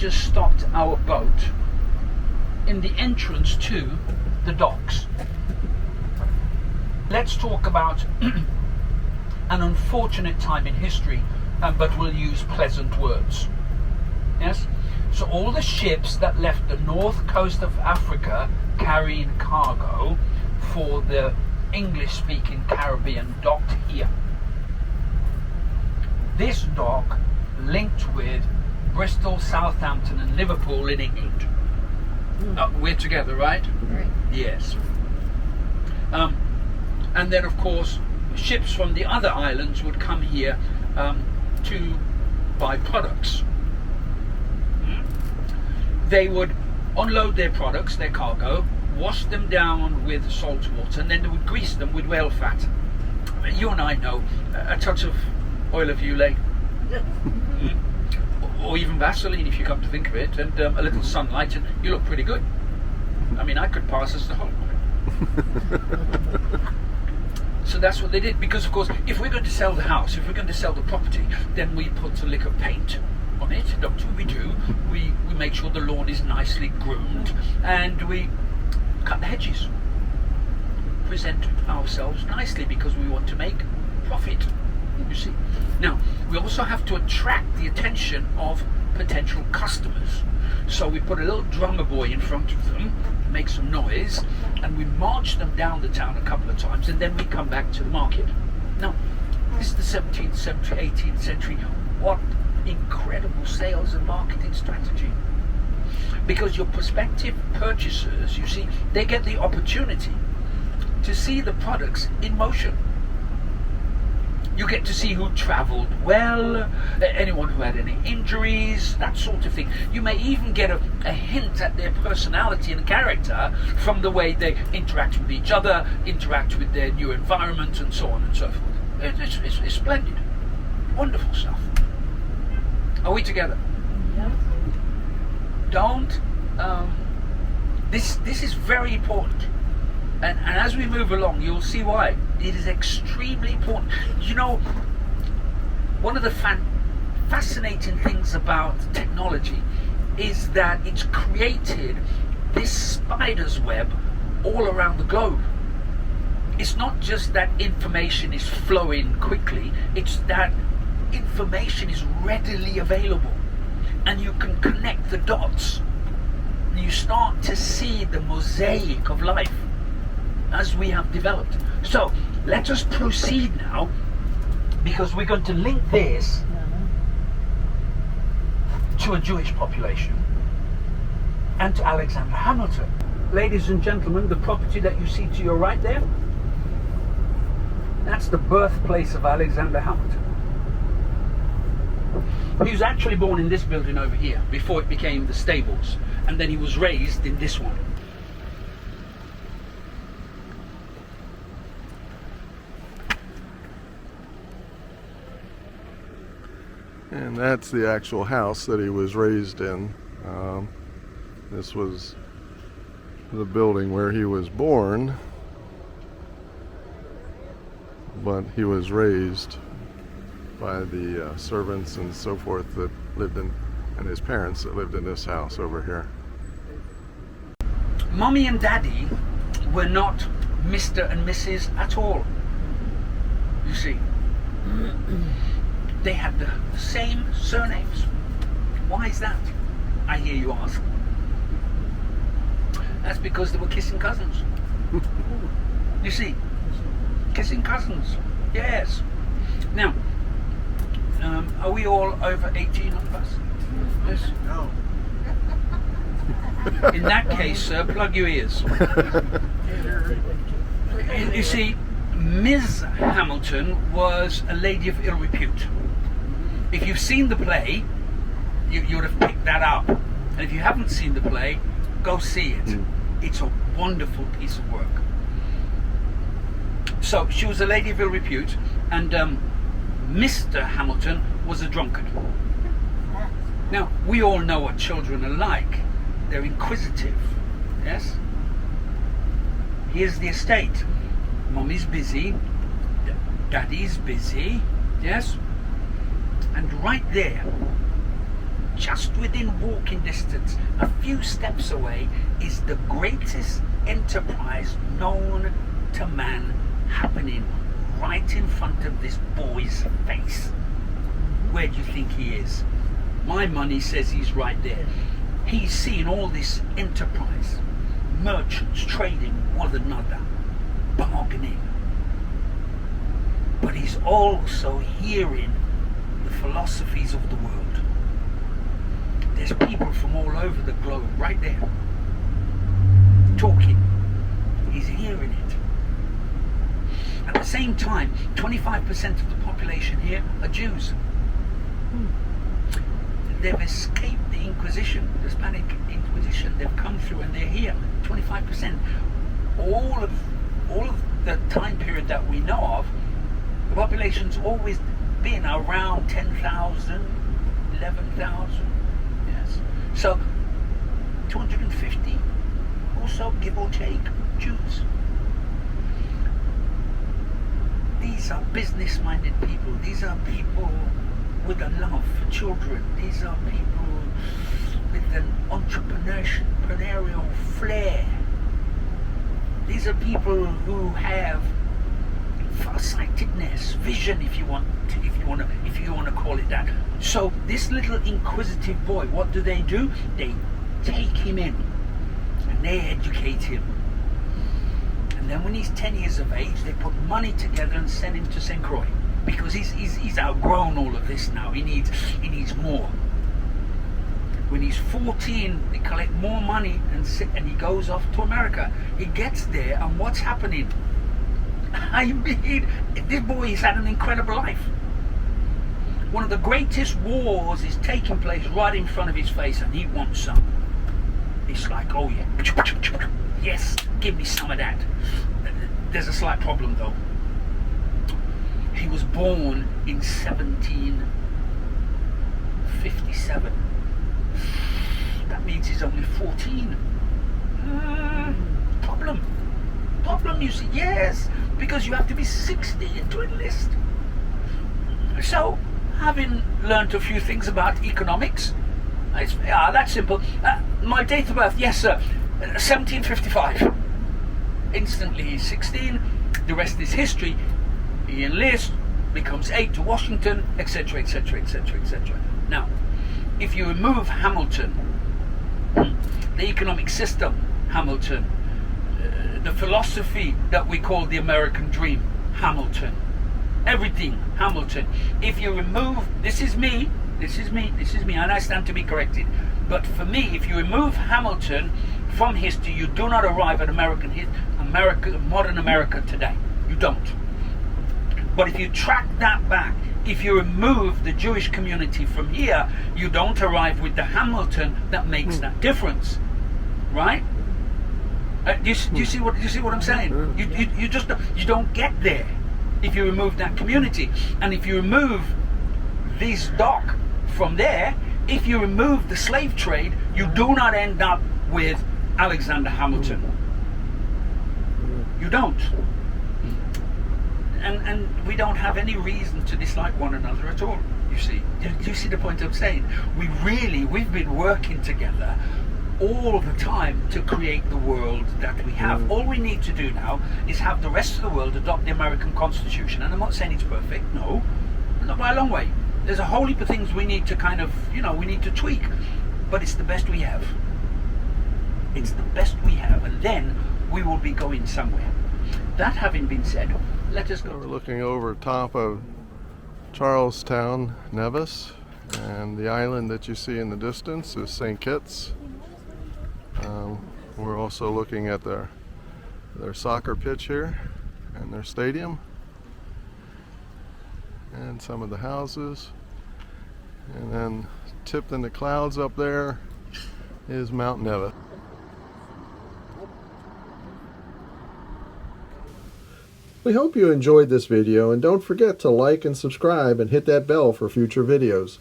just stopped our boat in the entrance to the docks. Let's talk about an unfortunate time in history, but we'll use pleasant words. Yes? So all the ships that left the north coast of Africa carrying cargo for the English-speaking Caribbean docked here. This dock linked with Bristol, Southampton and Liverpool in England. We're together, right? Right. Yes. And then of course ships from the other islands would come here to buy products. They would unload their products, their cargo, wash them down with salt water, and then they would grease them with whale fat. You and I know a touch of oil of Ulay, or even Vaseline if you come to think of it, and a little sunlight, and you look pretty good. I mean, I could pass as the Hulk. So that's what they did, because of course, if we're going to sell the house, if we're going to sell the property, then we put a lick of paint on it. That's what we do. We make sure the lawn is nicely groomed, and we cut the hedges. Present ourselves nicely because we want to make profit. You see. Now, we also have to attract the attention of potential customers. So we put a little drummer boy in front of them, make some noise, and we march them down the town a couple of times, and then we come back to the market. Now, this is the 17th century, 18th century. What incredible sales and marketing strategy. Because your prospective purchasers, you see, they get the opportunity to see the products in motion. You get to see who travelled well, anyone who had any injuries, that sort of thing. You may even get a hint at their personality and character from the way they interact with each other, interact with their new environment, and so on and so forth. It's splendid. Wonderful stuff. Are we together? Yeah. Don't. This is very important. And as we move along, you'll see why. It is extremely important. You know, one of the fascinating things about technology is that it's created this spider's web all around the globe. It's not just that information is flowing quickly, it's that information is readily available. And you can connect the dots. And you start to see the mosaic of life as we have developed. So let us proceed now, because we're going to link this to a Jewish population and to Alexander Hamilton. Ladies and gentlemen, the property that you see to your right there, that's the birthplace of Alexander Hamilton. He was actually born in this building over here before it became the stables, and then he was raised in this one. And that's the actual house that he was raised in. This was the building where he was born, but he was raised by the servants and so forth that lived in, and his parents that lived in this house over here. Mommy and Daddy were not Mr. and Mrs. at all. You see. They had the same surnames. Why is that? I hear you ask. That's because they were kissing cousins. You see, kissing cousins. Yes. Now, are we all over 18 on the bus? Yes. No. In that case, sir, plug your ears. You see, Ms. Hamilton was a lady of ill repute. If you've seen the play, you would have picked that up. And if you haven't seen the play, go see it. It's a wonderful piece of work. So she was a lady of ill repute, and Mr. Hamilton was a drunkard. Now, we all know what children are like. They're inquisitive. Yes? Here's the estate. Mommy's busy. Daddy's busy. Yes? And right there, just within walking distance, a few steps away, is the greatest enterprise known to man happening right in front of this boy's face. Where do you think he is? My money says he's right there. He's seeing all this enterprise, merchants trading with one another, bargaining. But he's also hearing the philosophies of the world. There's people from all over the globe right there talking. He's hearing it. At the same time, 25% of the population here are Jews. They've escaped the Inquisition, the Spanish Inquisition. They've come through and they're here. 25%. All of the time period that we know of, the population's always been around 10,000, 11,000. Yes. So 250 or so, give or take, Jews. These are business-minded people. These are people with a love for children. These are people with an entrepreneurial flair. These are people who have farsightedness, vision, if you want to call it that. So this little inquisitive boy, what do? They take him in and they educate him. And then when he's 10 years of age, they put money together and send him to St. Croix. Because he's outgrown all of this now. He needs more. When he's 14, they collect more money and he goes off to America. He gets there, and what's happening? I mean, this boy has had an incredible life. One of the greatest wars is taking place right in front of his face, and he wants some. It's like, oh yeah, yes, give me some of that. There's a slight problem though. He was born in 1757. That means he's only 14. Problem, you see, yes, because you have to be 16 to enlist. So, having learnt a few things about economics, that's simple. My date of birth, yes sir, 1755. Instantly he's 16, the rest is history. He enlists, becomes aide to Washington, etc., etc., etc., etc. Now, if you remove Hamilton, the economic system, Hamilton, the philosophy that we call the American dream, Hamilton, everything, Hamilton. If you remove, this is me, and I stand to be corrected, but for me, if you remove Hamilton from history, you do not arrive at modern America today. You don't. But if you track that back, if you remove the Jewish community from here, you don't arrive with the Hamilton that makes that difference, right? Do you see what I'm saying? You don't get there if you remove that community. And if you remove this dock from there, if you remove the slave trade, you do not end up with Alexander Hamilton. You don't. And we don't have any reason to dislike one another at all, you see. Do you see the point I'm saying? We've been working together all the time to create the world that we have. All we need to do now is have the rest of the world adopt the American Constitution. And I'm not saying it's perfect, no, not by a long way. There's a whole heap of things we need to kind of, we need to tweak. But it's the best we have. It's the best we have, and then we will be going somewhere. That having been said, let us go. We're looking over top of Charlestown, Nevis, and the island that you see in the distance is St. Kitts. We're also looking at their soccer pitch here and their stadium and some of the houses, and then tipped in the clouds up there is Mount Nevis. We hope you enjoyed this video, and don't forget to like and subscribe and hit that bell for future videos.